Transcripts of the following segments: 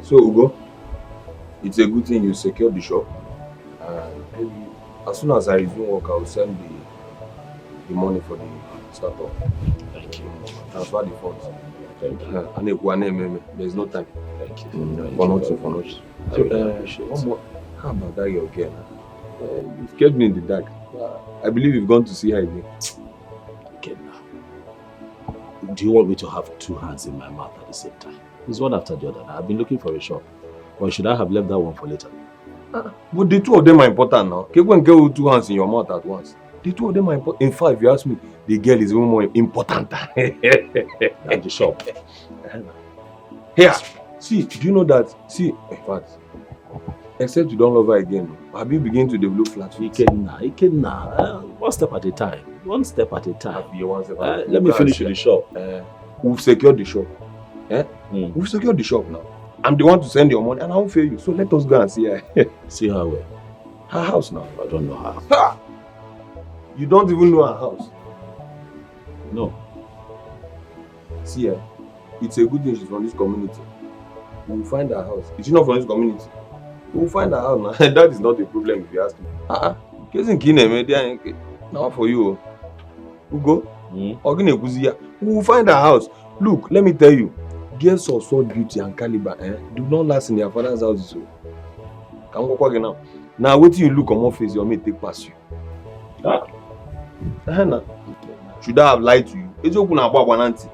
So Ugo, it's a good thing you secured the shop. And maybe as soon as I resume work, I will send the money for the startup. Thank you. Transfer the funds. Thank you. And there's no time. Thank you. For nothing, for nothing. So, one more. How about that your girl? You've kept me in the dark. I believe you've gone to see her again. Okay, now. Do you want me to have two hands in my mouth at the same time? It's one after the other. I've been looking for a shop. Or should I have left that one for later? But the two of them are important now. Can't go and get with two hands in your mouth at once. The two of them are important. In fact, if you ask me, the girl is even more important than the shop. Here, see, do you know that? See, in fact, except you don't love her again, have you begin to develop flat feet? One step at a time. One step at a time. Let me finish with the shop. We've secured the shop. We've secured the shop now. I'm the one to send your money and I won't fail you. So let us go and see her. See her where? Her house now. I don't know her. Ha! You don't even know her house? No. See her. It's a good thing she's from this community. We'll find her house. Is she not from this community? We'll find her house now. That is not a problem if you ask me. Now for you. Ugo. We'll find her house. Look, let me tell you. Girls of sword beauty and caliber do not last in their father's house. So. Can we go again now? Now wait till you look on my face, your mate take past you. Should I have lied to you? It's open about one auntie.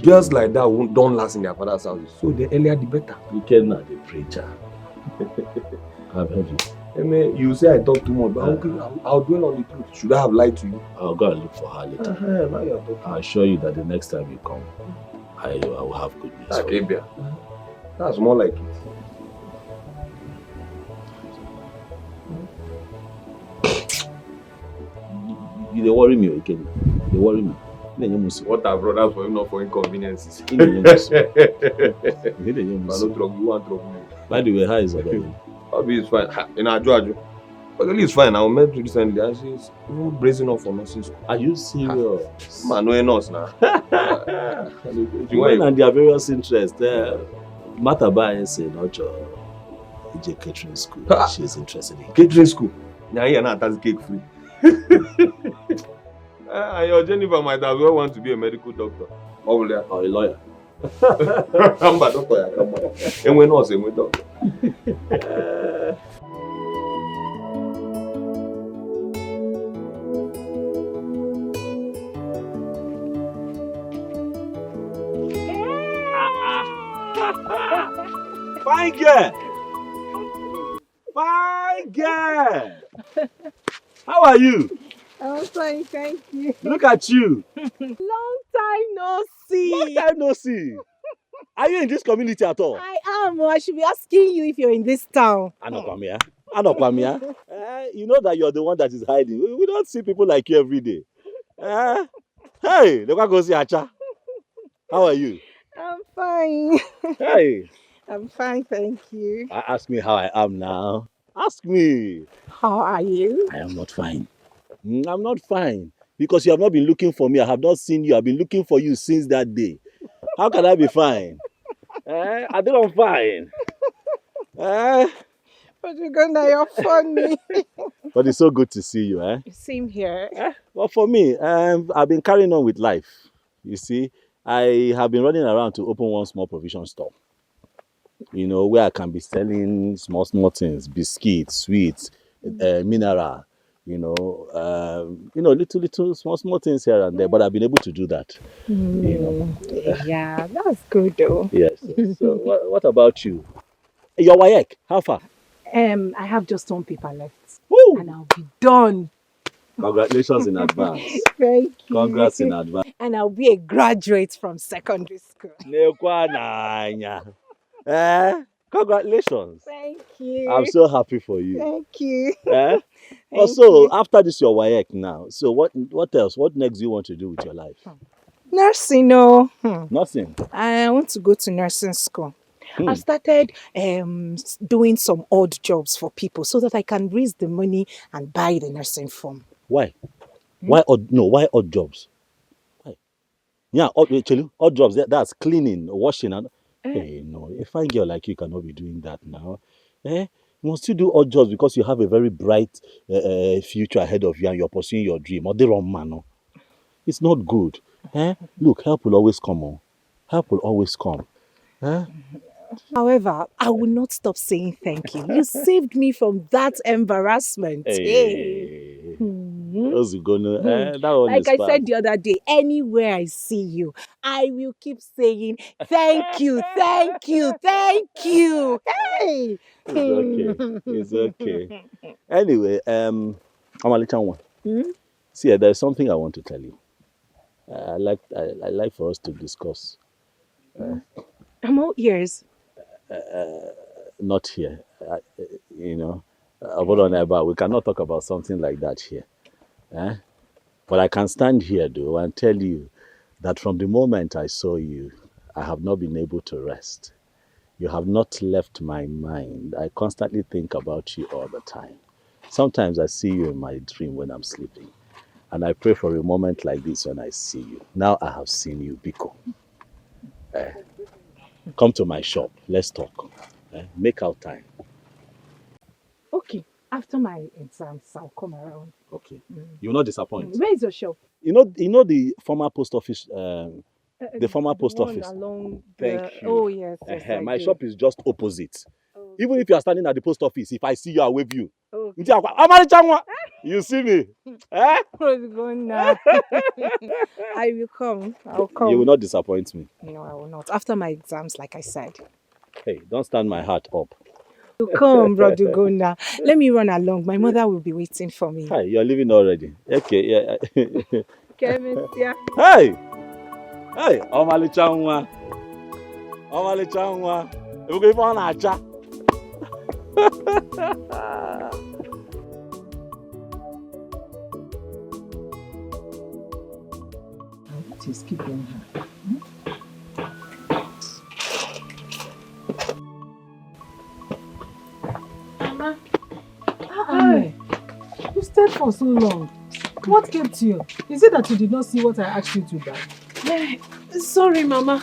Girls like that don't last in their father's houses. So the earlier the better. You cannot the preacher. I've heard you. You say I talk too much, but I'll dwell on the truth. Should I have lied to you? I'll go and look for her later. Now you're talking. I'll assure you that the next time you come, I will have good news for you. That's more like it. You worry me, okay? You worry me. What are brothers for you, not for inconveniences? You want trouble. By the way, how is it? Obi is fine. In Ajo. Obi is fine. I met recently and she's even bracing up for nursing school. Are you serious? Man, no nurse now. When and their various interests, Mataba is in catering school. She's interested in catering school. Yeah, that's cake free. Your Jennifer might as well want to be a medical doctor. Or a lawyer. I'm a doctor. Come on. And we're not saying we're doctor. Fine girl! Fine girl! How are you? I'm fine, thank you. Look at you. Long time no see. Long time no see. Are you in this community at all? I am. I should be asking you if you're in this town. Anokwamia. You know that you're the one that is hiding. We don't see people like you every day. Hey, look go see Acha. How are you? I'm fine. Hey. I'm fine, thank you. Ask me how I am now. Ask me. How are you? I am not fine. I'm not fine. Because you have not been looking for me. I have not seen you. I've been looking for you since that day. How can I be fine? I think I'm fine. But you're funny. But it's so good to see you. Same here. Well, for me, I've been carrying on with life. You see, I have been running around to open one small provision store. You know, where I can be selling small things, biscuits, sweets, mineral, little small things here and there. But I've been able to do that. Yeah, that's good though. Yes. So what about you? Your WAEC, how far? I have just one paper left. Woo! And I'll be done. Congratulations in advance. Thank you. Congrats in advance. And I'll be a graduate from secondary school. Congratulations. Thank you. I'm so happy for you. Thank you. After this your WAEC now, so what else? What next do you want to do with your life? Nursing, no. Nursing? I want to go to nursing school. I started doing some odd jobs for people so that I can raise the money and buy the nursing form. Why? Why odd jobs? Why? Yeah, odd jobs. That's cleaning, washing, and A fine girl like you cannot be doing that now. Eh? You must still do odd jobs because you have a very bright future ahead of you and you're pursuing your dream. Or the wrong man. No? It's not good. Eh? Look, help will always come on. Help will always come. Eh? However, I will not stop saying thank you. You saved me from that embarrassment. Hey. How's it gonna? That one Like is I bad. said the other day, anywhere I see you, I will keep saying thank you, thank you, thank you. Hey! It's okay. It's okay. Anyway, Amalichanwa. See, there's something I want to tell you. I like for us to discuss. I'm all ears. Not here. You know, we cannot talk about something like that here. Eh? But I can stand here, though, and tell you that from the moment I saw you, I have not been able to rest. You have not left my mind. I constantly think about you all the time. Sometimes I see you in my dream when I'm sleeping. And I pray for a moment like this when I see you. Now I have seen you, Biko. Come to my shop. Let's talk. Make out time. Okay, after my exams, I'll come around. Okay. You will not disappoint. Where is your shop? You know the former post office. The former post one office. Along Thank the... you. Oh, yes. yes I My do. shop is just opposite. Oh, Even if you are standing at the post office, if I see you, I'll wave you. okay. You see me? Eh? What's going on? I will come. I'll come. You will not disappoint me. No, I will not. After my exams, like I said. Hey, don't stand my heart up. You come, brother Gona. Let me run along. My mother will be waiting for me. Hi, you're leaving already. Okay, yeah. Hey! Hey, Omalichanwa. Omalichanwa. We're going for an acha. Just keep going. Mama. Hi. You stayed for so long. What kept you? Is it that you did not see what I asked you to buy? Sorry, Mama.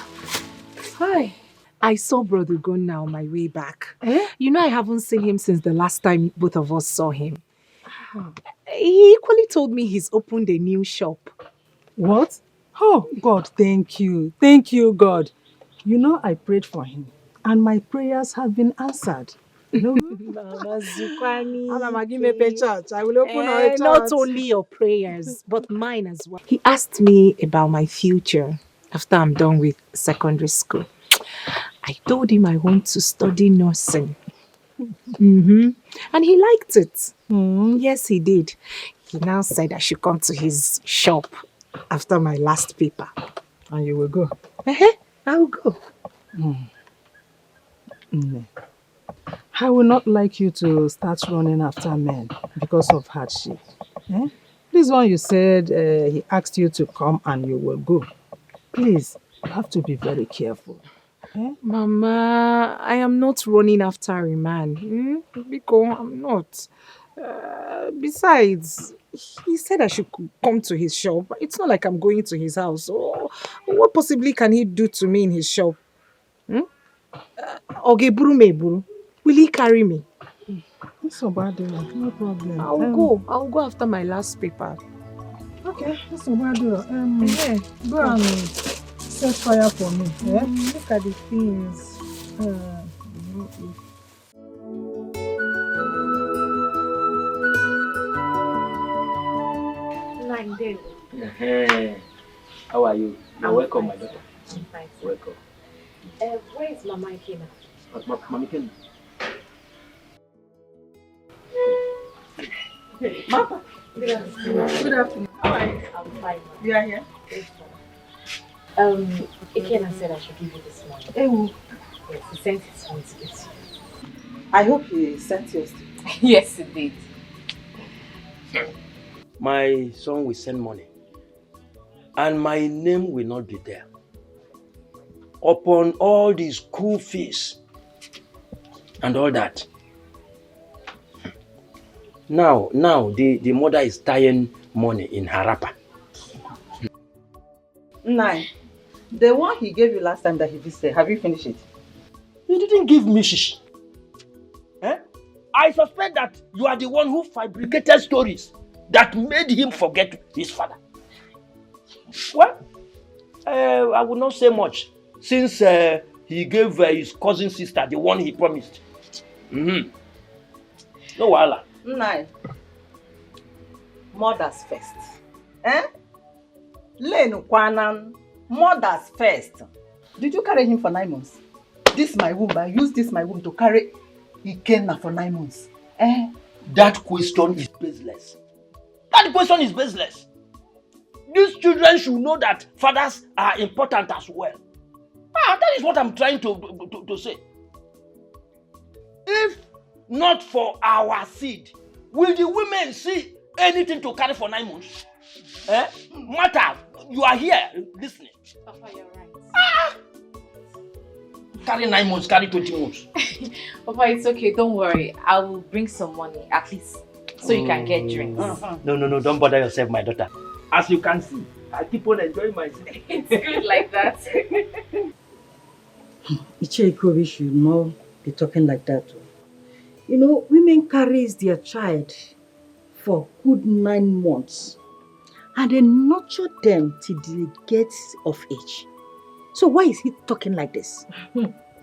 Hi. I saw Brother Gona on my way back. You know I haven't seen him since the last time both of us saw him. He equally told me he's opened a new shop. What? Oh, God, thank you. Thank you, God. You know, I prayed for him, and my prayers have been answered. No? Mama Zukwani. Church. I will open our church. Not only your prayers, but mine as well. He asked me about my future after I'm done with secondary school. I told him I want to study nursing. And he liked it. Yes, he did. He now said I should come to his shop after my last paper. And you will go? I will go. I would not like you to start running after men because of hardship. This one you said he asked you to come and you will go. Please, you have to be very careful. Mama, I am not running after a man. Because I'm not. Besides, he said I should come to his shop. It's not like I'm going to his house. So what possibly can he do to me in his shop? Ogeburu, will he carry me? It's so bad, no problem. I'll go after my last paper. Okay, it's so bad. Go and set fire for me. Look at the things. How are you? You're welcome, my daughter. I'm fine. Welcome. Where is Mama Ikena? Mama Ikena. Mama. Good afternoon. How are you? I'm fine. You are here? Ikena said I should give you this money. Yes, he sent his phone to get you. I hope he sent yours. Yes, he did. My son will send money, and my name will not be there. Upon all the school fees and all that. Now the mother is tying money in her wrapper. Nine. The one he gave you last time that he visited, have you finished it? You didn't give me shish. Eh? I suspect that you are the one who fabricated stories that made him forget his father. Well, I will not say much since he gave his cousin sister the one he promised. No wahala. Nine. Mothers first. Eh? Len Kwanan, mothers first. Did you carry him for 9 months? This my womb. I used this my womb to carry Ikenna for 9 months. Eh? That question is baseless. That question is baseless. These children should know that fathers are important as well. That is what I'm trying to say. If not for our seed, will the women see anything to carry for 9 months? Eh? Matter, you are here listening. Papa, you're right. Carry 9 months, carry 20 months. Papa, it's okay, don't worry. I will bring some money, at least, so you can get drinks. No, don't bother yourself, my daughter. As you can see, I keep on enjoying myself. It's good like that. Icheko, should not be talking like that. You know, women carries their child for good 9 months and they nurture them till they get of age. So why is he talking like this?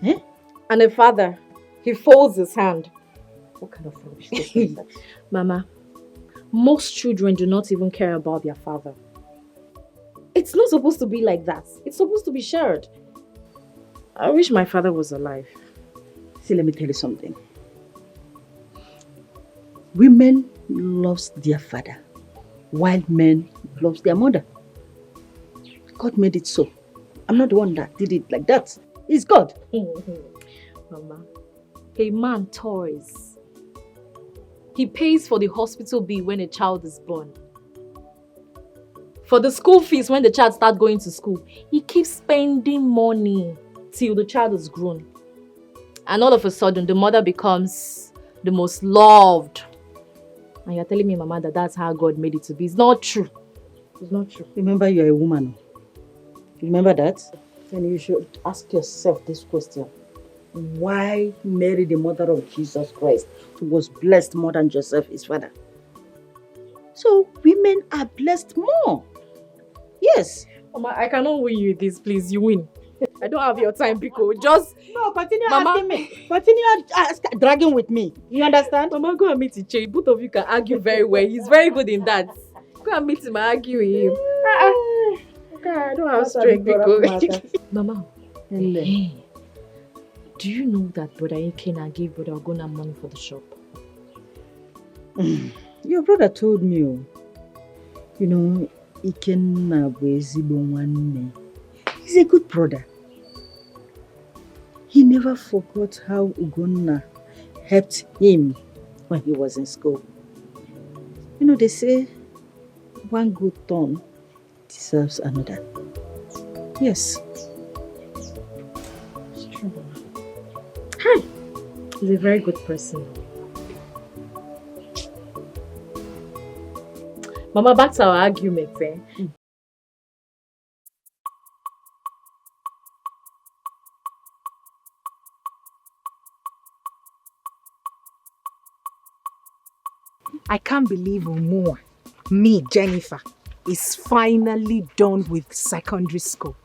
Eh? And the father, he folds his hand. What kind of rubbish is that? Mama, most children do not even care about their father. It's not supposed to be like that. It's supposed to be shared. I wish my father was alive. See, let me tell you something. Women loves their father, while men loves their mother. God made it so. I'm not the one that did it like that. It's God. Mama, a man toys. He pays for the hospital bill when a child is born. For the school fees when the child starts going to school. He keeps spending money till the child is grown. And all of a sudden, the mother becomes the most loved. And you're telling me, Mama, that that's how God made it to be. It's not true. It's not true. Remember, you're a woman. Remember that? Then you should ask yourself this question. Why Mary, the mother of Jesus Christ, who was blessed more than Joseph, his father? So women are blessed more. Yes. Mama, I cannot win you this, please. You win. I don't have your time, Pico. Just... No, continue Mama. asking me. Continue dragging with me. You understand? Mama, go and meet Iche. Both of you can argue very well. He's very good in that. Go and meet him and argue with him. Okay, I don't have strength, Pico. Mama, hey, do you know that Brother Ikenna gave Brother Ogona money for the shop? Your brother told me, you know, Ikenna bụ ezigbo nwanne. He's a good brother. He never forgot how Ugonna helped him when he was in school. You know, they say one good turn deserves another. Yes. It's true, Mama. Hi. He's a very good person. Mama, back to our argument, eh? I can't believe Omoa, me, Jennifer, is finally done with secondary school.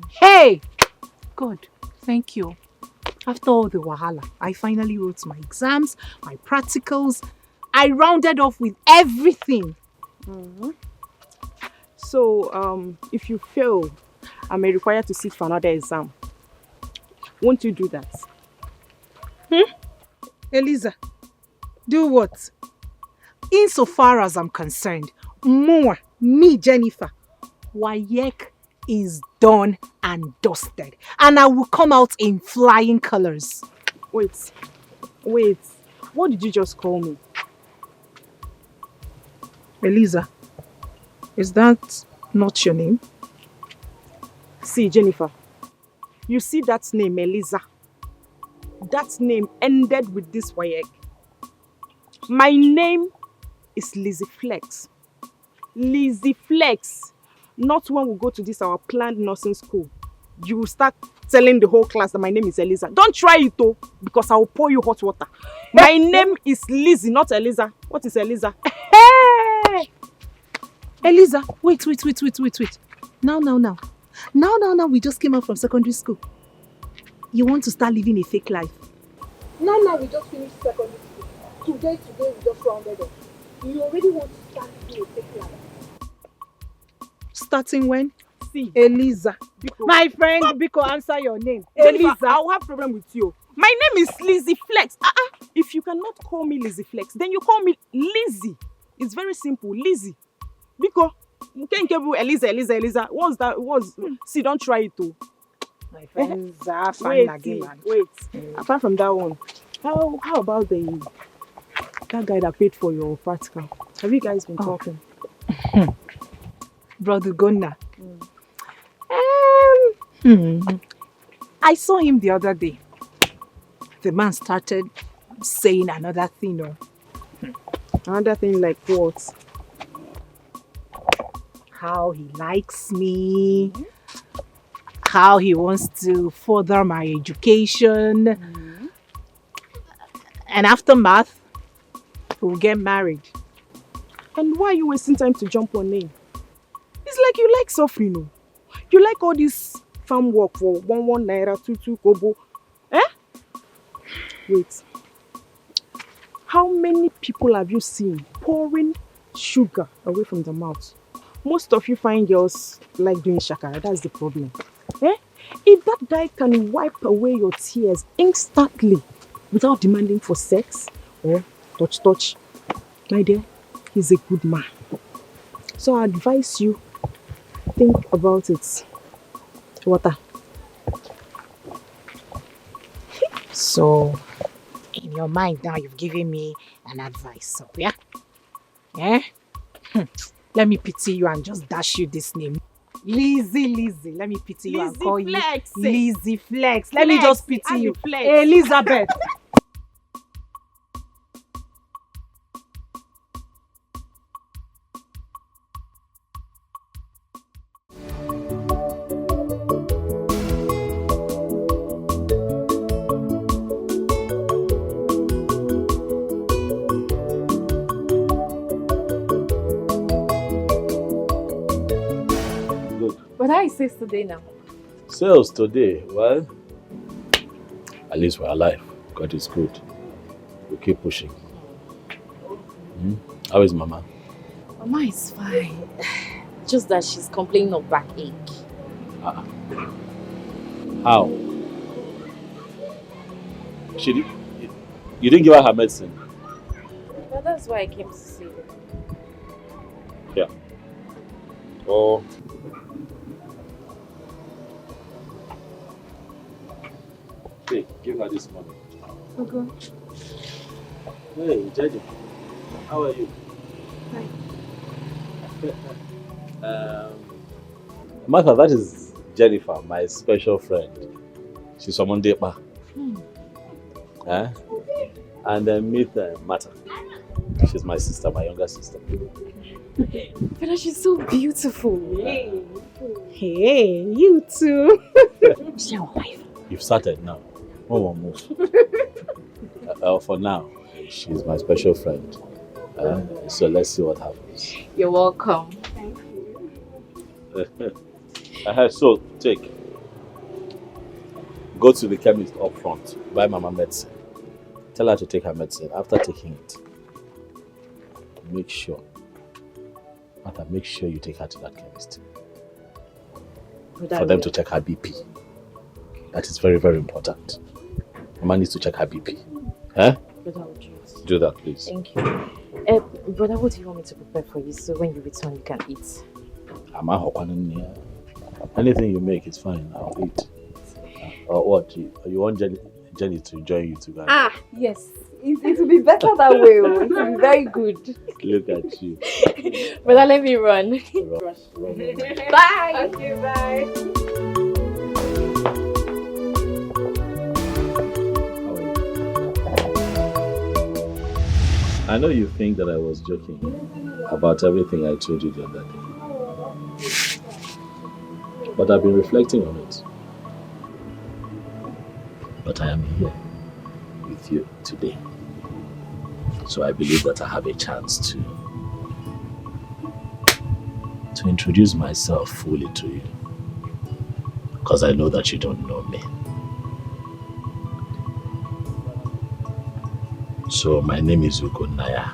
Hey! God, thank you. After all the wahala, I finally wrote my exams, my practicals. I rounded off with everything. So, if you fail, I may require to sit for another exam. Won't you do that? Eliza, do what? Insofar as I'm concerned, Moa, me, Jennifer, WAEC is done and dusted. And I will come out in flying colors. Wait. What did you just call me? Eliza, is that not your name? See, Jennifer, you see that name, Eliza? That name ended with this WAEC. My name is Lizzie Flex. Lizzie Flex. Not when we go to this our planned nursing school. you will start telling the whole class that my name is Eliza. Don't try it though, because I will pour you hot water. My name is Lizzie, not Eliza. What is Eliza? Hey! Eliza, wait. Now, we just came out from secondary school. You want to start living a fake life? Now we just finished secondary school. Today we just rounded up. You already want to start living a fake life. Starting when? See, Eliza. Biko. My friend, Biko, answer your name. Eliza, Eliza. I'll have problem with you. My name is Lizzie Flex. If you cannot call me Lizzie Flex, then you call me Lizzie. It's very simple, Lizzie. Biko, you can't give Eliza. See, don't try it too. My friends are Wait. man. Apart from that one, how about that guy that paid for your practical? Have you guys been talking? Brother Gonna. I saw him the other day. The man started saying another thing. Another thing like what? How he likes me, how he wants to further my education, and after math, we'll get married. And why are you wasting time to jump on name? It's like you like suffering, no? You like all this farm work for 1 naira, 2 kobo. Wait. How many people have you seen pouring sugar away from the mouth? Most of you fine girls like doing shakara. That's the problem. If that guy can wipe away your tears instantly without demanding for sex or touch, my dear, he's a good man. So I advise you, think about it. Water. So, in your mind now, you've given me an advice. So, yeah? Let me pity you and just dash you this name. Lizzie. Let me pity you and call Flex. you Lizzie Flex. Let me just pity you. Flex. Elizabeth. But how is sales today now? Sales today, well, at least we're alive. God is good. We keep pushing. How is Mama? Mama is fine. Just that she's complaining of backache. How? You didn't give her her medicine? But that's why I came to see you. Yeah. Oh. Hey, give her this money. Okay. Hey, Jaji. How are you? Hi. Martha, that is Jennifer, my special friend. She's from Mondepa. And then meet Martha. She's my sister, my younger sister. But she's so beautiful. Hey, you too. She's your wife. You've started now. One more move. For now, she's my special friend. So let's see what happens. You're welcome. Thank you. So, go to the chemist up front, buy Mama medicine. Tell her to take her medicine. After taking it, make sure you take her to that chemist. For them to check her BP. That is very, very important. Mama needs to check her BP. But I will do it. Do that, please. Thank you. Brother, what do you want me to prepare for you so when you return you can eat? Anything you make is fine. I'll eat. Or what? You want Jenny to join you to go? Yes. It will be better that way. It will be very good. Look at you. Brother, let me run. Bye. Okay, bye. I know you think that I was joking about everything I told you the other day. But I've been reflecting on it. But I am here with you today. So I believe that I have a chance to introduce myself fully to you. Because I know that you don't know me. So my name is Ugunaya.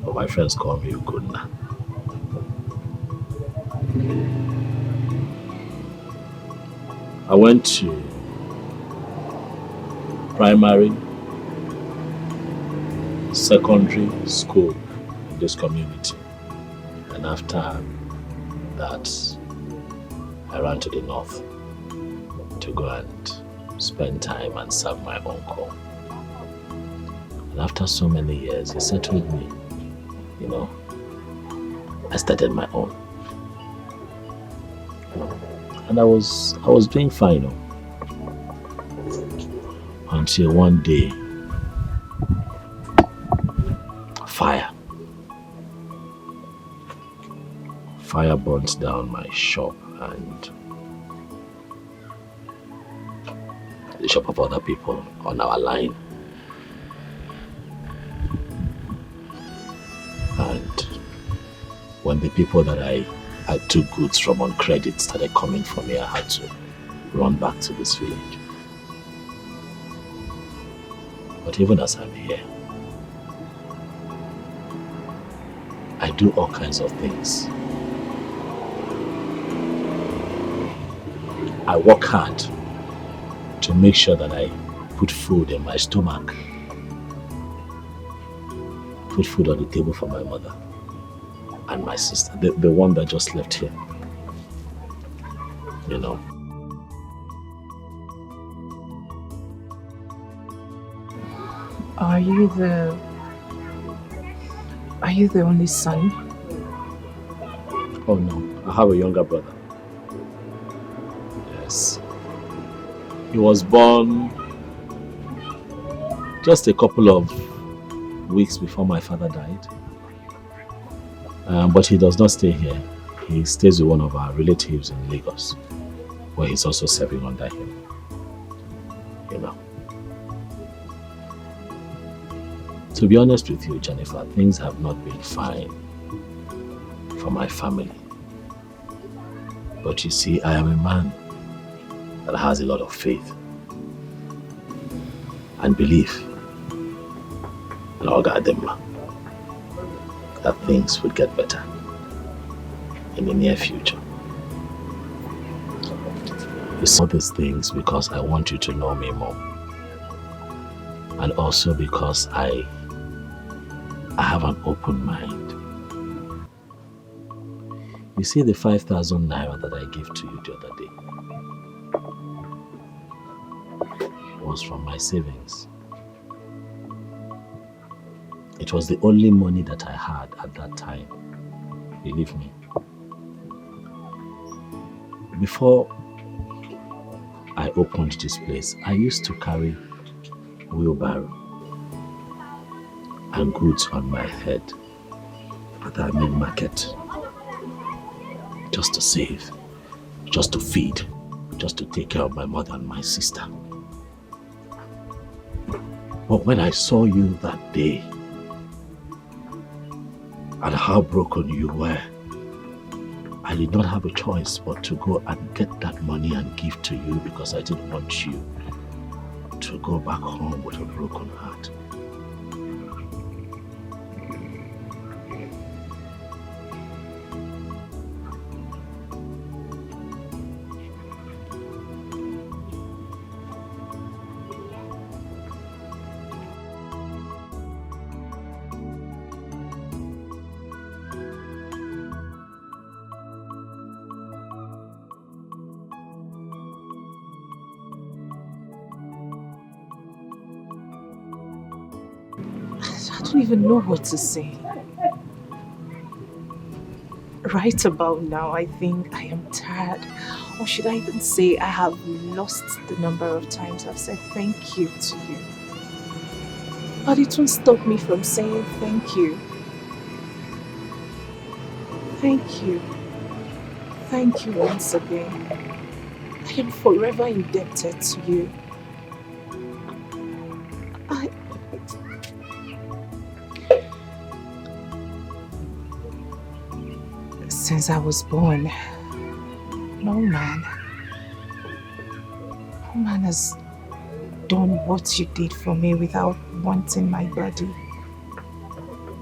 But my friends call me Ugunna. I went to primary, secondary school in this community. And after that, I ran to the north to go and spend time and serve my uncle. And after so many years, he settled me. You know, I started my own. And I was doing fine, you know, until one day, fire burnt down my shop and the shop of other people on our line. And when the people that I took goods from on credit started coming for me, I had to run back to this village. But even as I'm here, I do all kinds of things. I work hard to make sure that I put food in my stomach, put food on the table for my mother and my sister, the one that just left here. You know. Are you the only son? Oh no, I have a younger brother. Yes. He was born just a couple of weeks before my father died. But he does not stay here. He stays with one of our relatives in Lagos, where he's also serving under him. You know. To be honest with you, Jennifer, things have not been fine for my family. But you see, I am a man that has a lot of faith and belief in Ogademma that things would get better in the near future. You saw these things because I want you to know me more, and also because I have an open mind. You see the 5,000 naira that I gave to you the other day was from my savings. It was the only money that I had at that time, believe me. Before I opened this place, I used to carry wheelbarrow and goods on my head at the main market, just to save, just to feed, just to take care of my mother and my sister. But when I saw you that day and how broken you were, I did not have a choice but to go and get that money and give to you, because I didn't want you to go back home with a broken heart. I don't even know what to say. Right about now, I think I am tired. Or should I even say I have lost the number of times I've said thank you to you. But it won't stop me from saying thank you. Thank you. Thank you once again. I am forever indebted to you. Since I was born, no man has done what you did for me without wanting my body,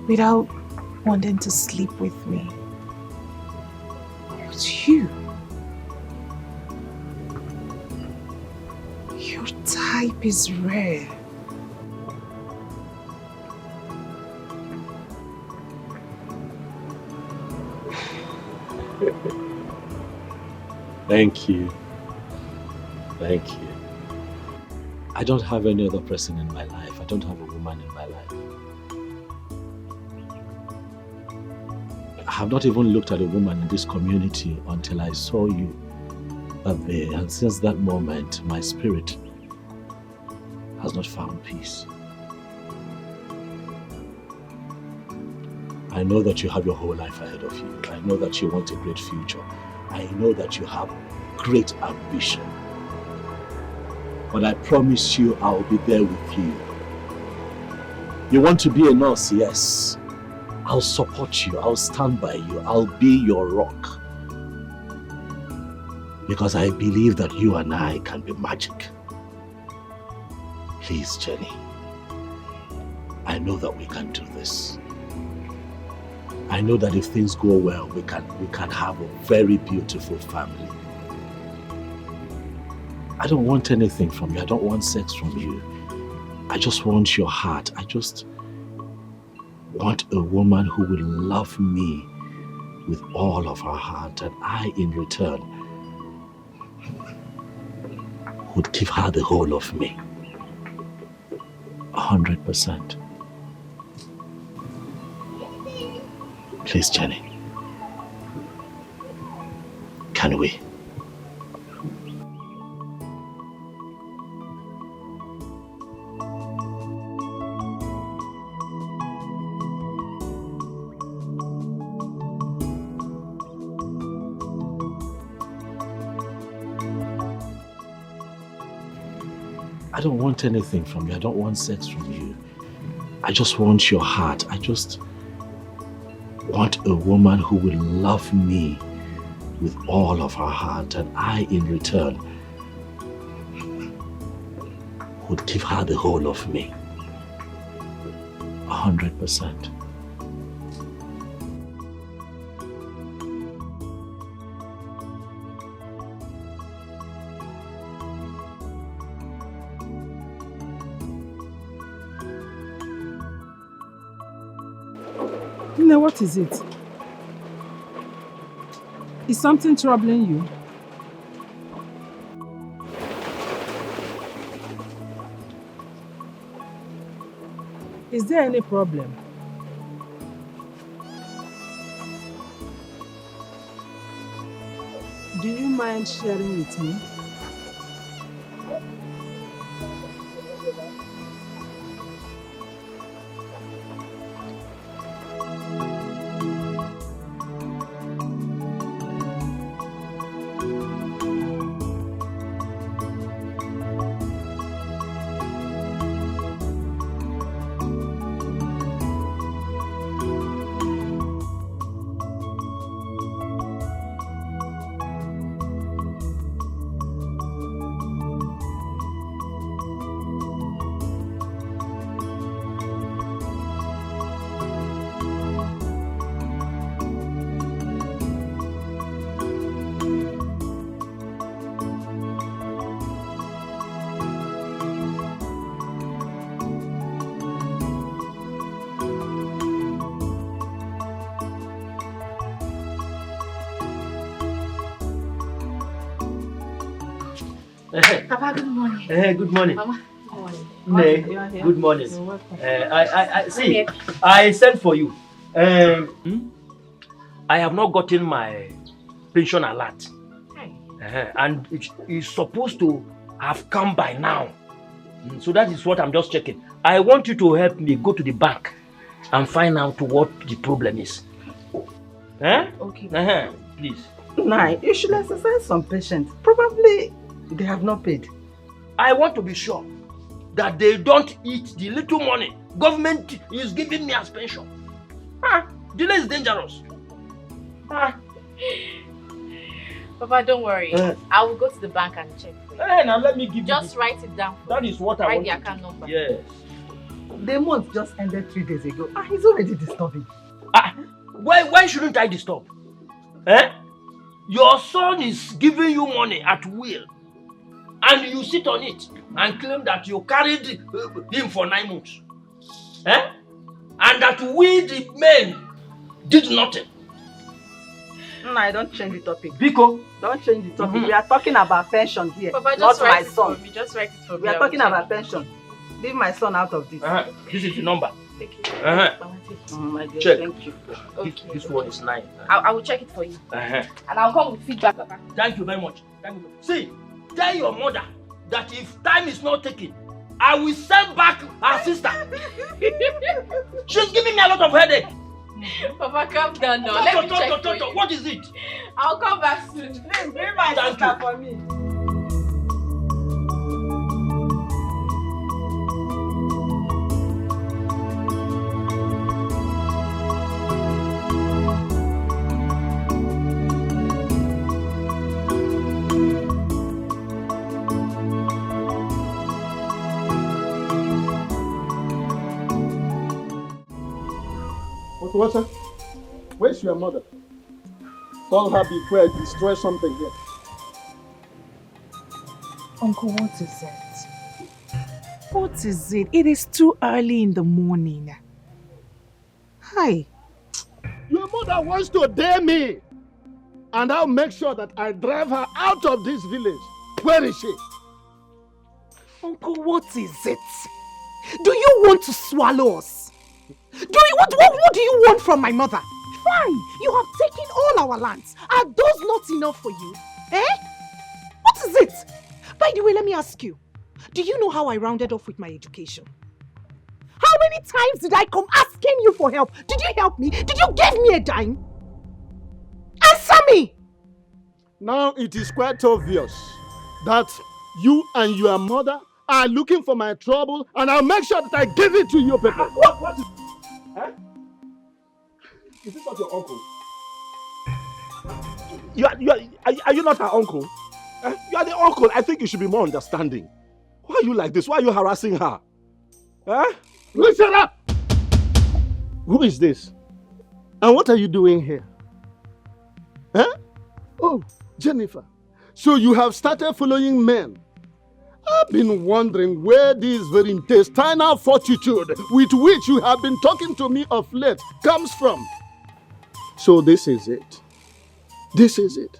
without wanting to sleep with me. But you, your type is rare. Thank you. Thank you. I don't have any other person in my life. I don't have a woman in my life. I have not even looked at a woman in this community until I saw you that day. And since that moment, my spirit has not found peace. I know that you have your whole life ahead of you. I know that you want a great future. I know that you have great ambition. But I promise you I'll be there with you. You want to be a nurse? Yes. I'll support you. I'll stand by you. I'll be your rock. Because I believe that you and I can be magic. Please, Jenny. I know that we can do this. I know that if things go well, we can have a very beautiful family. I don't want anything from you. I don't want sex from you. I just want your heart. I just want a woman who will love me with all of her heart, and I, in return, would give her the whole of me. 100%. Please, Jenny. Can we? I don't want anything from you. I don't want sex from you. I just want your heart. I just want a woman who will love me with all of her heart, and I, in return, would give her the whole of me. 100%. Now, what is it? Is something troubling you? Is there any problem? Do you mind sharing with me? Papa, good morning. Good morning. Mama, good morning. Ne, good morning. You're welcome. I see. I sent for you. I have not gotten my pension alert. And it's supposed to have come by now. So that is what I'm just checking. I want you to help me go to the bank and find out what the problem is. Okay. Please. Nah, you should exercise some patience. Probably they have not paid. I want to be sure that they don't eat the little money government is giving me as pension. Delay is dangerous. Papa, don't worry. I will go to the bank and check for you. Now let me give Just write it down. That is what I write want. Write the account number. Yes. The month just ended 3 days ago. He's already disturbing. Why shouldn't I disturb? Your son is giving you money at will, and you sit on it and claim that you carried him for 9 months. And that we the men did nothing. No, I don't change the topic. Biko, don't change the topic. We are talking about pension here. Papa, not my son. Just write it for me. We are talking about pension. Leave my son out of this. This is the number. Thank you. My dear, check. Thank you. Okay. This one is 9. I will check it for you. And I'll come with feedback, Papa. Thank you very much. See, tell your mother that if time is not taken, I will send back her sister. She's giving me a lot of headache. Papa, calm down now. Let me check for you. What is it? I'll come back soon. Please bring my sister for me. Water, where's your mother? Call her before I destroy something here. Uncle, what is it? What is it? It is too early in the morning. Hi. Your mother wants to dare me. And I'll make sure that I drive her out of this village. Where is she? Uncle, what is it? Do you want to swallow us? What do you want from my mother? Fine, you have taken all our lands. Are those not enough for you? What is it? By the way, let me ask you. Do you know how I rounded off with my education? How many times did I come asking you for help? Did you help me? Did you give me a dime? Answer me! Now it is quite obvious that you and your mother are looking for my trouble, and I'll make sure that I give it to you people. What? Is this not your uncle? Are you not her uncle? You are the uncle. I think you should be more understanding. Why are you like this? Why are you harassing her? Listen up! Who is this? And what are you doing here? Oh, Jennifer. So you have started following men. I've been wondering where this very intestinal fortitude with which you have been talking to me of late comes from. So this is it. This is it.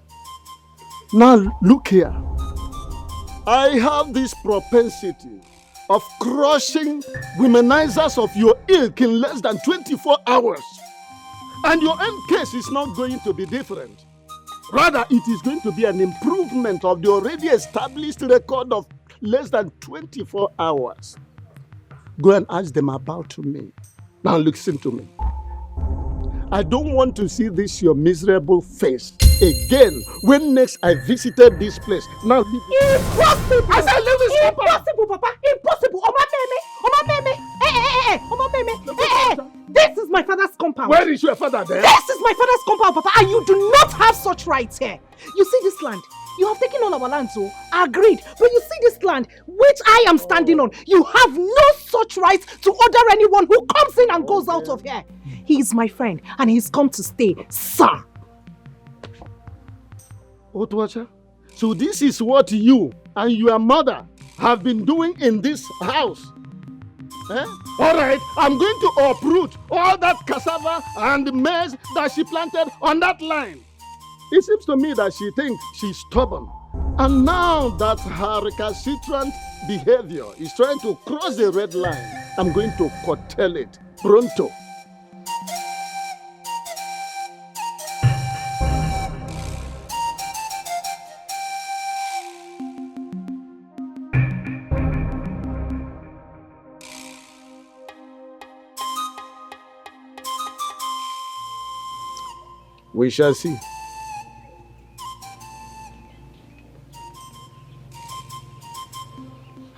Now look here. I have this propensity of crushing womenizers of your ilk in less than 24 hours. And your own case is not going to be different. Rather, it is going to be an improvement of the already established record of less than 24 hours. Go and ask them about me. Now listen to me. I don't want to see this your miserable face again when next I visited this place. Now leave it. Impossible! I said leave this compound. Impossible, Papa! Impossible! This is my father's compound. Where is your father then? This is my father's compound, Papa, and you do not have such rights here. You see this land? You have taken all our land, so agreed. But you see this land, which I am standing on, you have no such rights to order anyone who comes in and goes out of here. He is my friend, and he's come to stay, sir. Otwacha, so this is what you and your mother have been doing in this house. All right, I'm going to uproot all that cassava and maize that she planted on that line. It seems to me that she thinks she's stubborn. And now that her recalcitrant behavior is trying to cross the red line, I'm going to curtail it pronto. We shall see.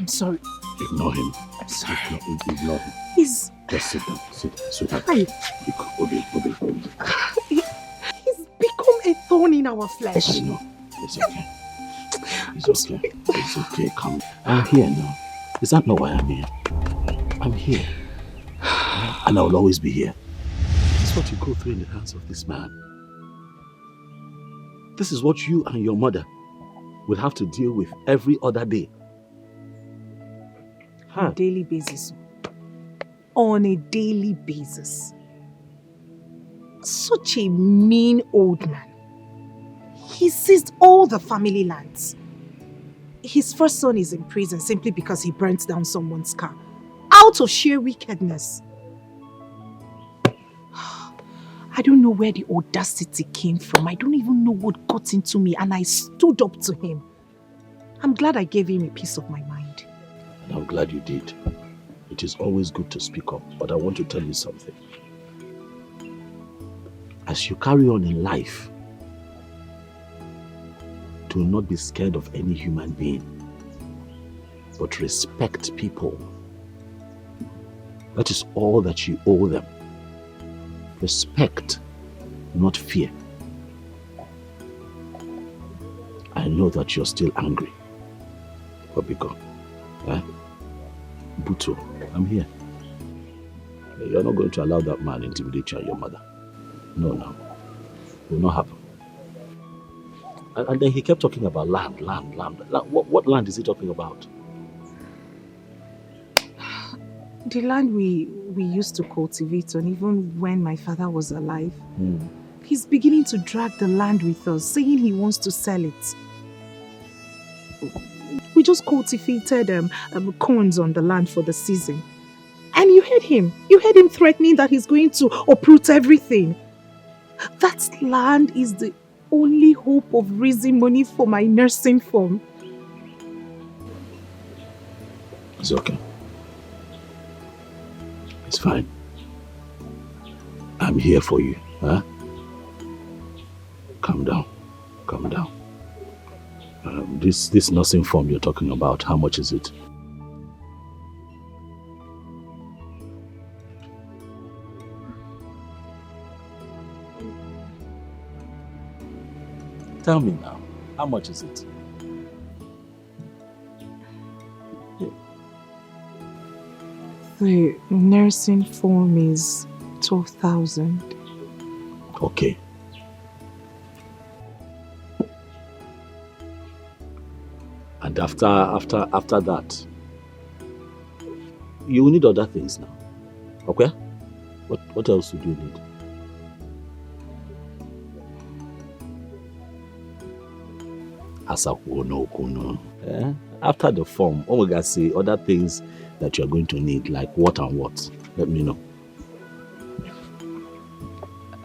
I'm sorry. Ignore him. I'm sorry. Ignore him. He's... Just sit down. Sit down. Sweetheart. Hi. Obi. He's become a thorn in our flesh. I know. It's okay. It's okay. It's okay. Come. I'm here now. Is that not why I'm here? I'm here. And I will always be here. This is what you go through in the hands of this man. This is what you and your mother will have to deal with every other day. On a daily basis. On a daily basis. Such a mean old man. He seized all the family lands. His first son is in prison simply because he burnt down someone's car. Out of sheer wickedness. I don't know where the audacity came from. I don't even know what got into me, and I stood up to him. I'm glad I gave him a piece of my mind. And I'm glad you did. It is always good to speak up, but I want to tell you something. As you carry on in life, do not be scared of any human being, but respect people. That is all that you owe them. Respect, not fear. I know that you're still angry. But because, Buto, I'm here. You're not going to allow that man intimidate you and your mother. No. It will not happen. And then he kept talking about land. What land is he talking about? The land we used to cultivate on, even when my father was alive. He's beginning to drag the land with us, saying he wants to sell it. We just cultivated corns on the land for the season. And you heard him. You heard him threatening that he's going to uproot everything. That land is the only hope of raising money for my nursing firm. It's okay. It's fine. I'm here for you, huh? Calm down. This nursing form you're talking about, how much is it? Tell me now, how much is it? The nursing form is 12,000. Okay. And after that, you will need other things now. Okay? What else would you need? After the form, Omega say other things that you're going to need, like what and what. Let me know.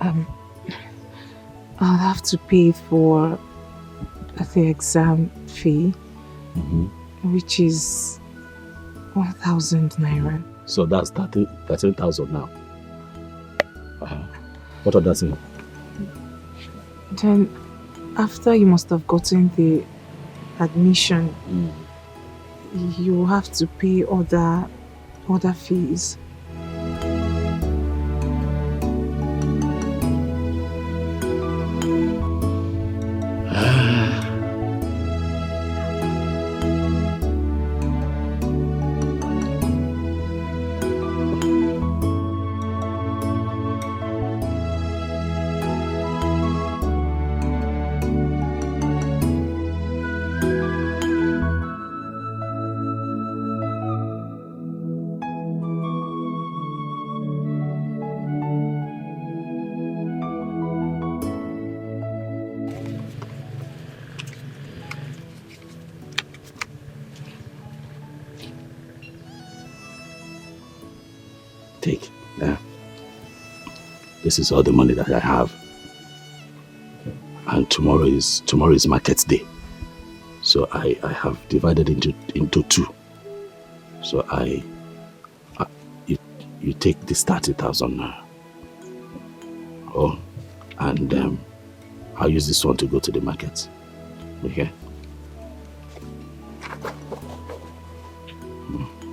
I'll have to pay for the exam fee, which is 1,000 naira. So that's 13,000 now. What other thing? Then, after you must have gotten the admission, you will have to pay other fees. Take. This is all the money that I have. And tomorrow is market day. So I have divided into two. So you take this 30,000 now. Oh, and I'll use this one to go to the market. Okay?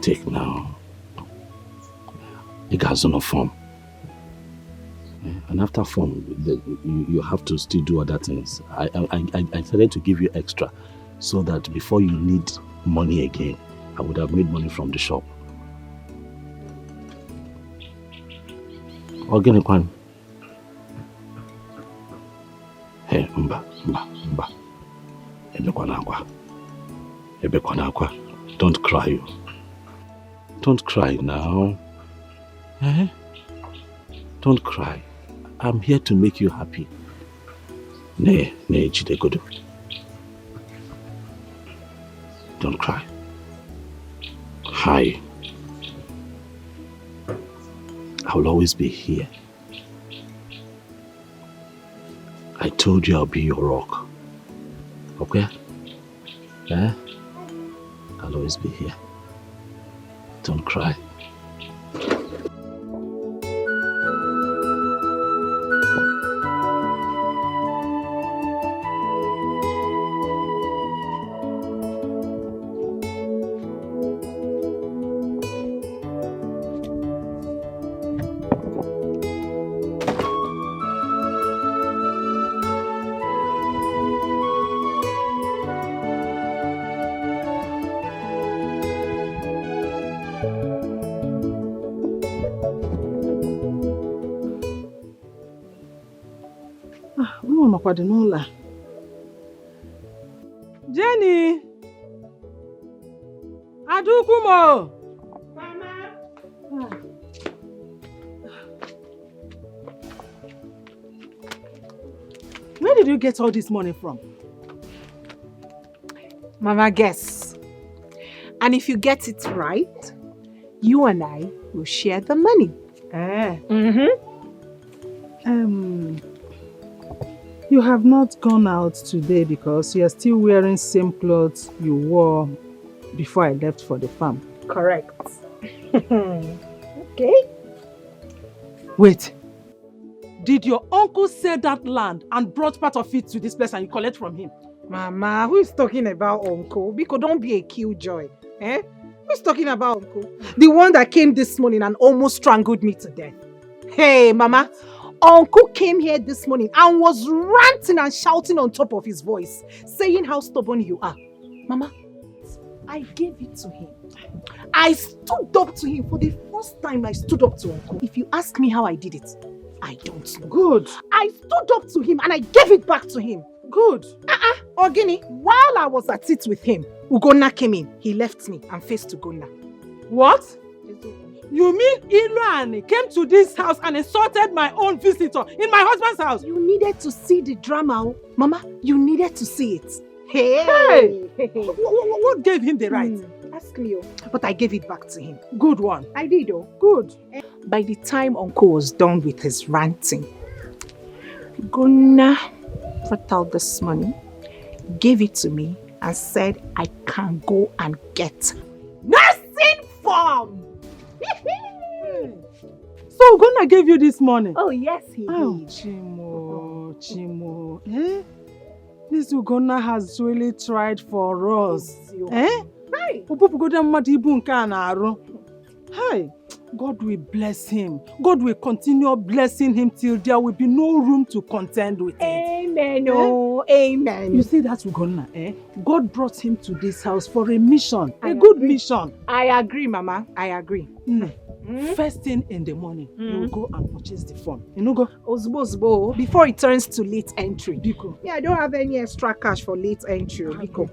take now. It has no form. And after form, you have to still do other things. I decided to give you extra so that before you need money again, I would have made money from the shop. Organic one. Hey, mba. Ebekwanakwa. Don't cry. Don't cry now. Don't cry. I'm here to make you happy. Jidegodo. Don't cry. Hi. I will always be here. I told you I'll be your rock. Okay? I'll always be here. Don't cry. Jenny! Adukumo! Mama! Where did you get all this money from? Mama, guess. And if you get it right, you and I will share the money. You have not gone out today because you are still wearing same clothes you wore before I left for the farm. Correct. Okay. Wait. Did your uncle sell that land and brought part of it to this place and you collect from him? Mama, who is talking about uncle? Because don't be a killjoy. Who's talking about uncle? The one that came this morning and almost strangled me to death. Hey, Mama. Uncle came here this morning and was ranting and shouting on top of his voice, saying how stubborn you are. Mama, I gave it to him. I stood up to him for the first time. I stood up to Uncle. If you ask me how I did it, I don't know. Good. I stood up to him and I gave it back to him. Good. Ogini, while I was at it with him, Ugonna came in. He left me and faced Ugonna. What? You mean Iluani came to this house and insulted my own visitor in my husband's house? You needed to see the drama, Mama. You needed to see it. Hey! What gave him the right? Ask me, but I gave it back to him. Good one. I did, Good. By the time Uncle was done with his ranting, Gunna brought out this money, gave it to me, and said I can go and get nursing form. So Gunna gave you this money? Oh, yes, he did. Chimo. This Ugonna has really tried for us. Hi. Hi. God will bless him. God will continue blessing him till there will be no room to contend with it. Amen. Amen. You see that Ugonna, God brought him to this house for a mission. A good mission. I agree, Mama. I agree. First thing in the morning, you will go and purchase the form. You know, go. Ozbo, before it turns to late entry. Biko. Yeah, I don't have any extra cash for late entry. Biko.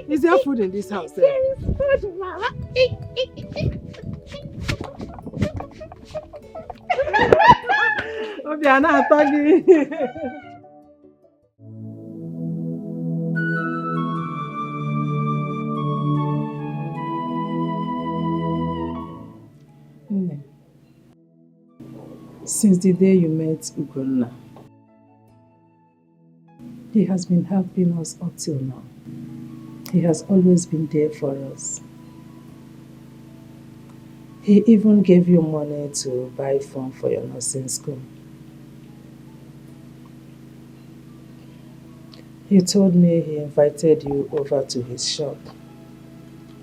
Is there food in this house? There is food, Mama. Since the day you met Ugonna, he has been helping us up till now. He has always been there for us. He even gave you money to buy form for your nursing school. He told me he invited you over to his shop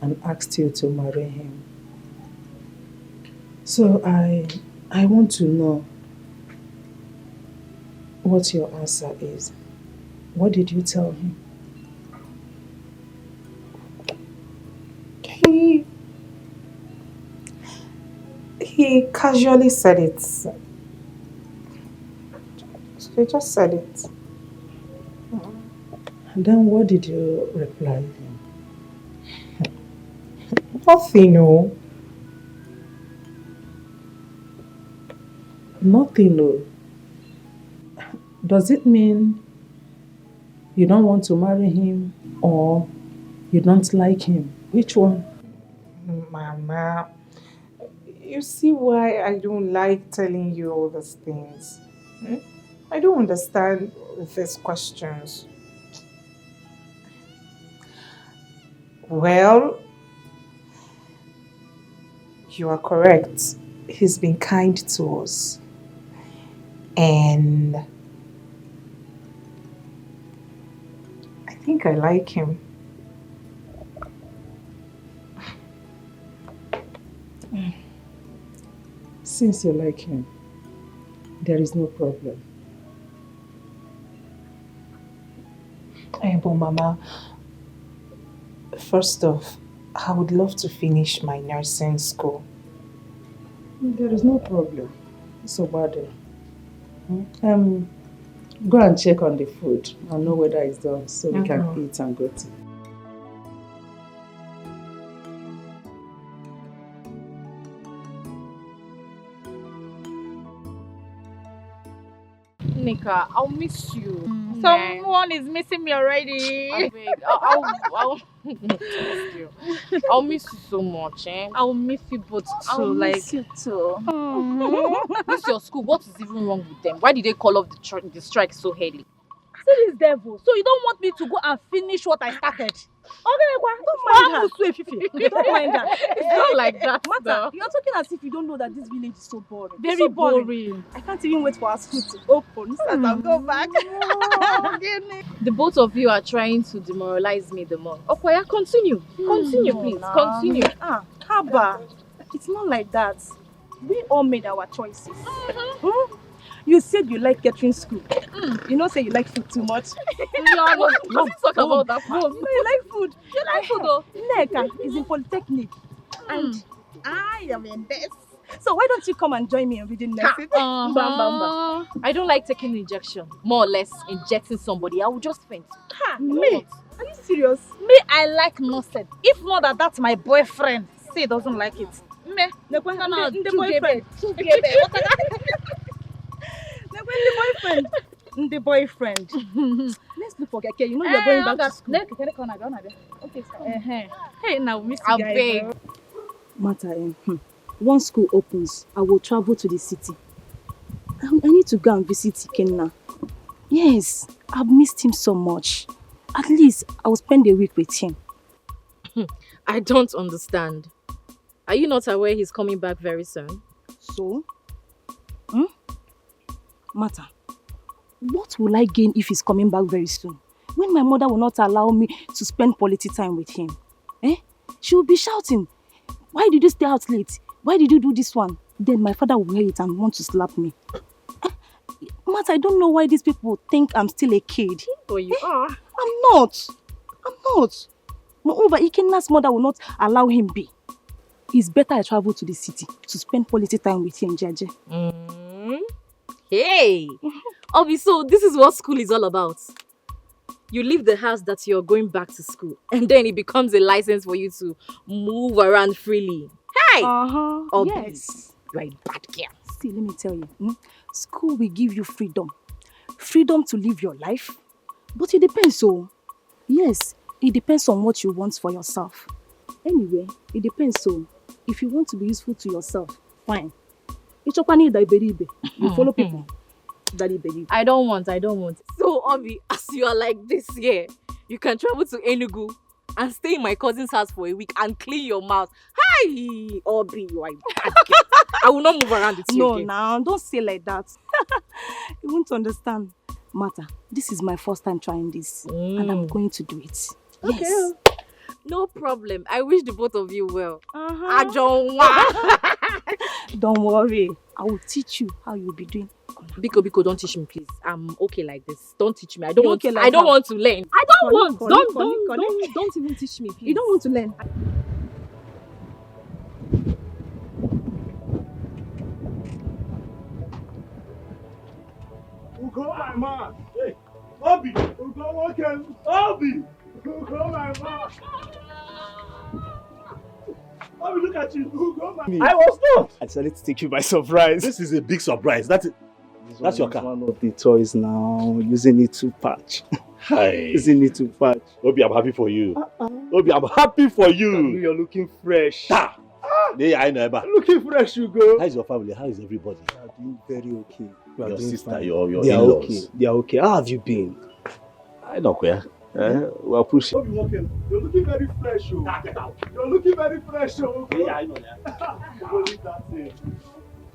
and asked you to marry him. So I want to know what your answer is. What did you tell him? He casually said it. He just said it. And then what did you reply him? Nothing, no. Nothing, no. Does it mean you don't want to marry him or you don't like him? Which one? Mama, you see why I don't like telling you all these things. I don't understand these questions. Well, you are correct. He's been kind to us. And I think I like him. Since you like him, there is no problem. But Mama, first off, I would love to finish my nursing school. There is no problem. So bad. Go and check on the food and know whether it's done so we can eat and go to. Nika, I'll miss you. Someone is missing me already. I'll miss you so much, eh? I'll miss you both too. I'll miss you too. This your school. What is even wrong with them? Why did they call off the strike so early? See this devil. So you don't want me to go and finish what I started? Okay, don't mind her. Don't mind her. It's not like that. Mata, you're talking as if you don't know that this village is so boring. Very so boring. I can't even wait for our school to open so that I'll go back. The both of you are trying to demoralize me the more. Okoya, continue. Continue, please. Continue. Haba. It's not like that. We all made our choices. You said you like catering school. You know, say you like food too much. Let's talk about that. No, you like food. You like food though? Neka is in Polytechnic. And I am in this. So why don't you come and join me in reading nursing? Bam, bam, bam. I don't like taking injection. More or less injecting somebody. I will just faint. Me? Are you serious? Me, I like nursing. If not that's my boyfriend. Say doesn't like it. Me? The boyfriend. The boyfriend. Let's look for Keke. You know you're going back to school. Okay, hey, now miss you guys. Beg. Mata, once school opens, I will travel to the city. I need to go and visit Ikenna. Yes, I've missed him so much. At least I will spend a week with him. I don't understand. Are you not aware he's coming back very soon? So? Mata, what will I gain if he's coming back very soon? When my mother will not allow me to spend quality time with him? She will be shouting, why did you stay out late? Why did you do this one? Then my father will hear it and want to slap me. Mata, I don't know why these people think I'm still a kid. Oh, you are? I'm not. Moreover, Ikenna's mother will not allow him be. It's better I travel to the city to spend quality time with him, Jaje. Hey! Obi, so this is what school is all about. You leave the house that you're going back to school, and then it becomes a license for you to move around freely. Hey! Obi, yes. You're a bad girl. See, let me tell you. School will give you freedom. Freedom to live your life. But it depends, yes, it depends on what you want for yourself. Anyway, it depends, if you want to be useful to yourself, fine. You follow people. I don't want. So, Obi, as you are like this here, you can travel to Enugu and stay in my cousin's house for a week and clean your mouth. Hi, Obi, you are a bad girl. I will not move around with you again. No, don't say like that. You won't understand. Mata, this is my first time trying this, and I'm going to do it. Okay. Yes. No problem. I wish the both of you well. Uh-huh. Don't worry. I will teach you how you'll be doing. Biko, don't teach me, please. I'm okay like this. Don't teach me. I don't You want. okay like I don't how? want to learn. I don't want. Don't even teach me, please. You don't want to learn. Ugo, my man. Hey, Obi. Ugo, welcome. Obi. Ugo, my man. Obi, look at you. Ugo, my man. I was not. I decided to take you by surprise. This is a big surprise. That's your car. One of the toys now. Using it to patch. Hi. Using it to patch. Obi, I'm happy for you. Obi, I'm happy for you. You're looking fresh. Ta. I know, but Looking fresh, Ugo. how is your family? How is everybody? They are doing very okay. You are Your doing sister, fine. your They are in-laws. okay. They are okay. How have you been? I don't care. We're pushing. Obi, welcome. You're looking very fresh, oh. You're looking very fresh, oh. Yeah, I know. Go leave that thing.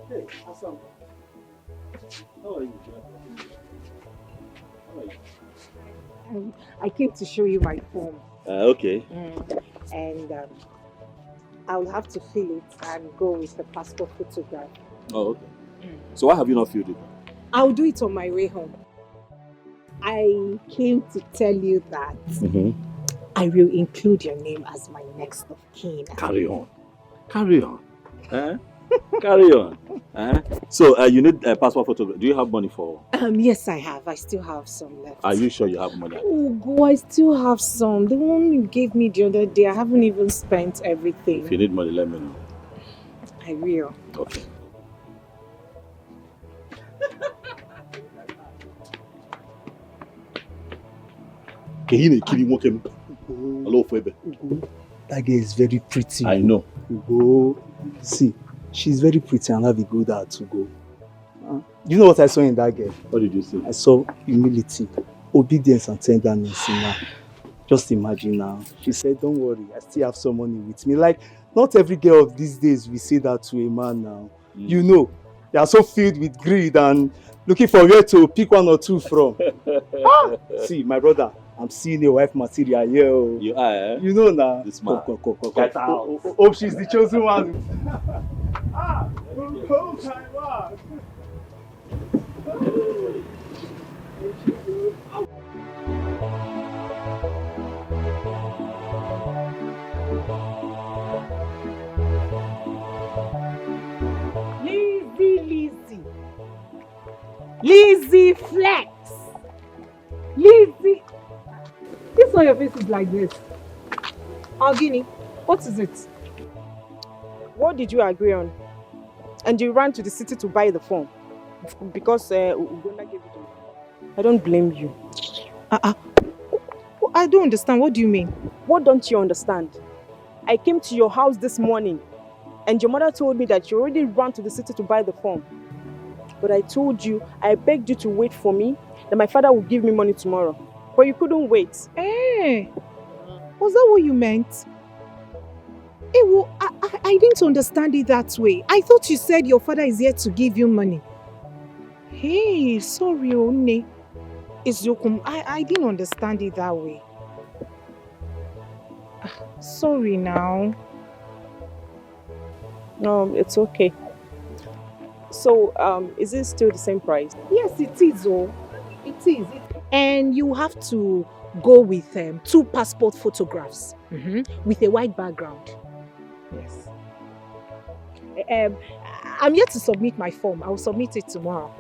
Hey, Hassan. How are you? How are you? I came to show you my form. Okay. And I'll have to fill it and go with the passport photograph. Oh, okay. So why have you not filled it? I'll do it on my way home. I came to tell you that I will include your name as my next of kin. Carry on. Carry on. Carry on. So you need a passport photograph. Do you have money for? Yes, I have. I still have some left. Are you sure you have money? Oh, go! I still have some. The one you gave me the other day, I haven't even spent everything. If you need money, let me know. I will. Okay. Hello, Febe. That girl is very pretty. I know. Ugo. See, she's very pretty and have a good heart to go. You know what I saw in that girl? What did you see? I saw humility, obedience and tenderness in her. Just imagine now. She said, don't worry, I still have some money with me. Like, not every girl of these days will say that to a man now. You know, they are so filled with greed and looking for where to pick one or two from. See, my brother, I'm seeing a wife material here. Oh. You are, eh? You know now. This man. Get out. Hope she's the chosen one. Ugo, my man. Lizzie Flex. Lizzie. This why your face is like this. Ogini, what is it? What did you agree on? And you ran to the city to buy the phone because Ugonna gave it to you. I don't blame you. I don't understand. What do you mean? What don't you understand? I came to your house this morning and your mother told me that you already ran to the city to buy the phone. But I told you, I begged you to wait for me, that my father would give me money tomorrow. But you couldn't wait. Hey, was that what you meant? Hey, well, I didn't understand it that way. I thought you said your father is here to give you money. Hey, sorry, One. It's Yokum. I didn't understand it that way. Sorry now. No, it's okay. So, is it still the same price? Yes, it is. Oh, it is. And you have to go with 2 passport photographs with a white background. Yes. I'm yet to submit my form. I will submit it tomorrow.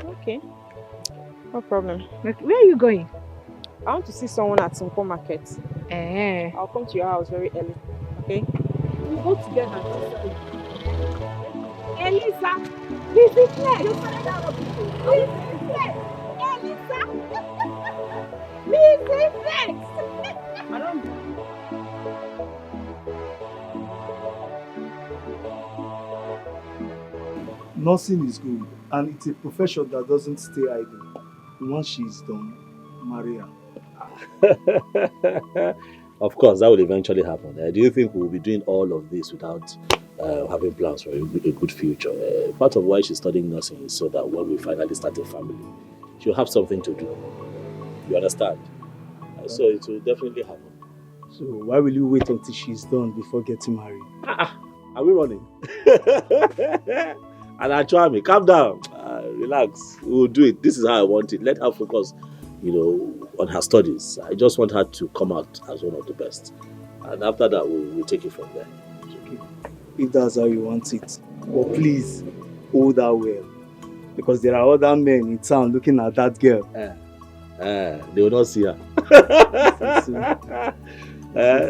Okay. No problem. Where are you going? I want to see someone at Sunko Market. I'll come to your house very early. Okay? We'll go together. Elisa! Lizzie Flex! Lizzie Flex! Elisa! Lizzie Flex! Nursing is good and it's a profession that doesn't stay idle. Once she's done, marry her. Of course, that will eventually happen. Do you think we will be doing all of this without having plans for a good future? Part of why she's studying nursing is so that when we finally start a family, she'll have something to do. You understand? So it will definitely happen. So why will you wait until she's done before getting married? Are we running? And Achwami, calm down. Relax. We'll do it. This is how I want it. Let her focus, on her studies. I just want her to come out as one of the best. And after that, we'll take it from there. Okay. If that's how you want it. But please, hold her well. Because there are other men in town looking at that girl. They will not see her.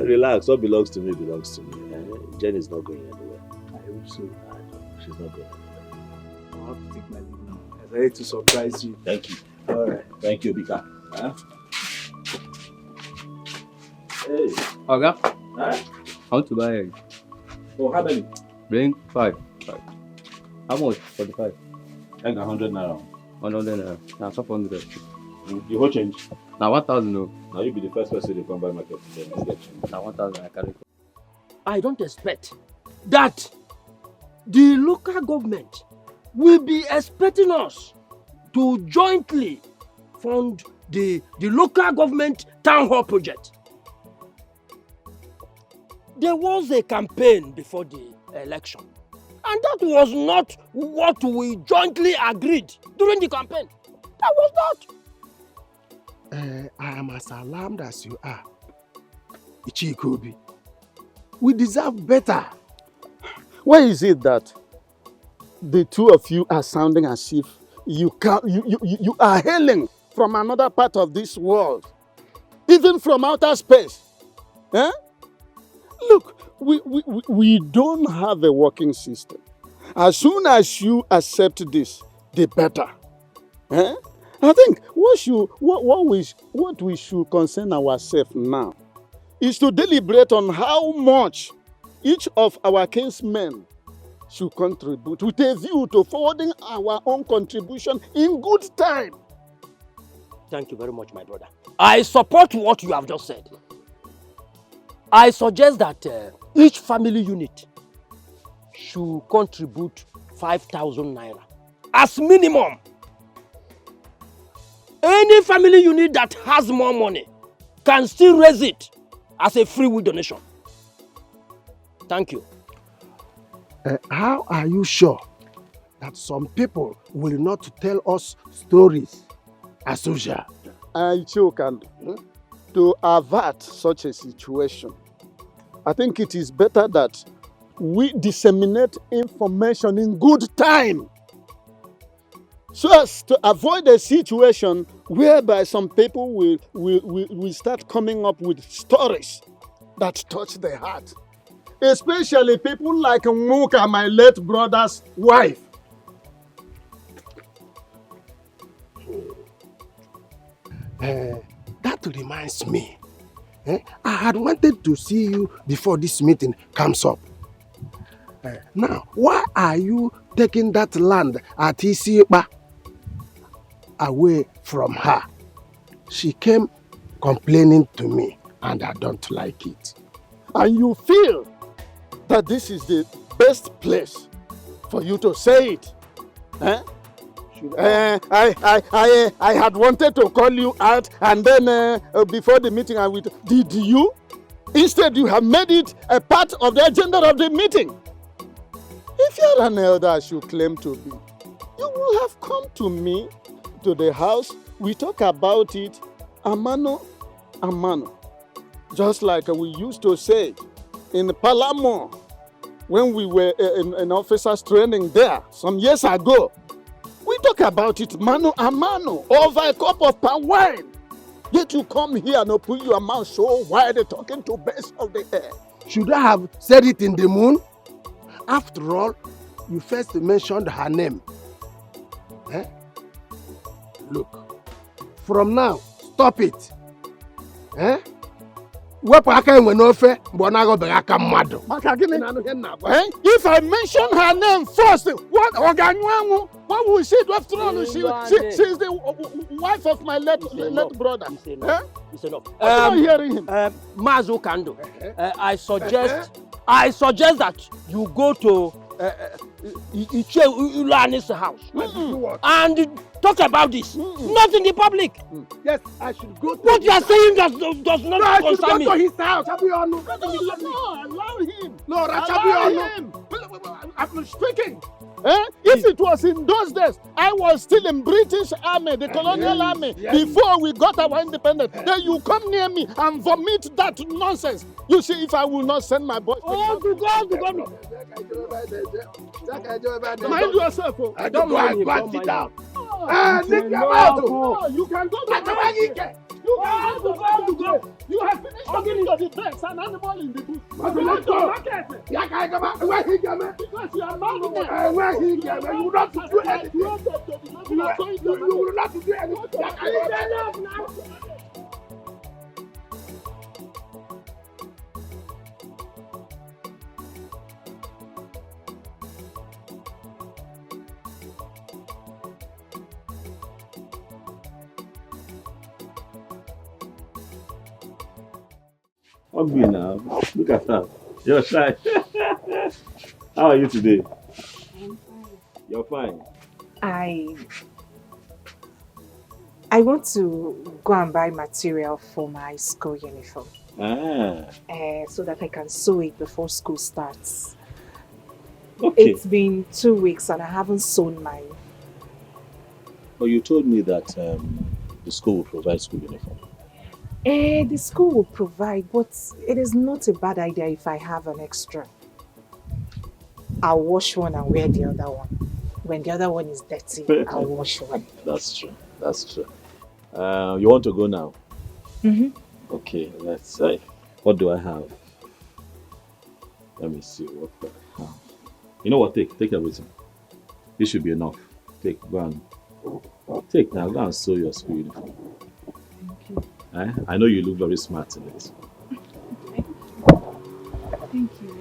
Relax. What belongs to me belongs to me. Jen is not going anywhere. I hope so. She's not going anywhere. I'll have to take my leave now. I'm ready to surprise you. Thank you. Alright. Thank you, Bika. Hey. Oga, Huh? I want to buy egg. Oh, how many? Bring 5. How much for the 5? Egg 100 naira. 100 naira. Now 500. You whole change? Now 1,000 no. Now you be the first person to come buy market. Then you get change. Now 1,000 I carry. I don't expect that the local government will be expecting us to jointly fund the local government town hall project. There was a campaign before the election, and that was not what we jointly agreed during the campaign. That was not. I am as alarmed as you are, Ichikobi. We deserve better. Why is it that the two of you are sounding as if you are hailing from another part of this world, even from outer space? Eh? Look, we don't have a working system. As soon as you accept this, the better. Eh? I think what we should concern ourselves now is to deliberate on how much each of our kinsmen should contribute with a view to forwarding our own contribution in good time. Thank you very much, my brother. I support what you have just said. I suggest that each family unit should contribute 5,000 naira as minimum. Any family unit that has more money can still raise it as a free will donation. Thank you. How are you sure that some people will not tell us stories as usual? To avert such a situation, I think it is better that we disseminate information in good time so as to avoid a situation whereby some people will start coming up with stories that touch the heart. Especially people like Muka, my late brother's wife. That reminds me. I had wanted to see you before this meeting comes up. Now, why are you taking that land at Isipa away from her? She came complaining to me and I don't like it. And you feel that this is the best place for you to say it? Eh? I had wanted to call you out and then before the meeting did you? Instead you have made it a part of the agenda of the meeting. If you're an elder as you claim to be, you will have come to me, to the house, we talk about it, amano, amano. Just like we used to say in Palamo, when we were in officers training there some years ago. We talk about it mano a mano over a cup of palm wine. Yet you come here and open your mouth so wide talking to birds of the air. Should I have said it in the moon? After all, you first mentioned her name. Eh? Look, from now, stop it. Eh? If I mention her name first, what will she do after all? She's the wife of my late brother. It's enough. I'm not hearing him. Mazu Kando, I suggest that you go to Iche Ulani's house and talk about this. Not in the public. Yes, I should go to What you are saying does not No, I should concern me. go to his house. Abionu. No, allow him. No, Allow Rachabionu. him. I'm speaking. If it was in those days, I was still in British army, the colonial army, before we got our independence. Then you come near me and vomit that nonsense. You see, if I will not send my boys. Oh, to God. Mind yourself. Oh. I don't mind. Go sit down. You can go. You can go. You have finished talking to the birds, an animal in the bush. Let's go. Because you are not you will not do anything. You will not do anything. Obi now, look at that. You're shy. How are you today? I'm fine. You're fine. I want to go and buy material for my school uniform. So that I can sew it before school starts. Okay. It's been 2 weeks and I haven't sewn mine. But you told me that the school will provide school uniform. The school will provide, but it is not a bad idea if I have an extra. I'll wash one and wear the other one. When the other one is dirty, I'll wash one. That's true. That's true. You want to go now? Mm-hmm. Okay, let's say. What do I have? Let me see what I have. You know what? Take everything. This should be enough. Take, go and take now. Go and sew your school uniform. Thank you. I know you look very smart in it. Thank you.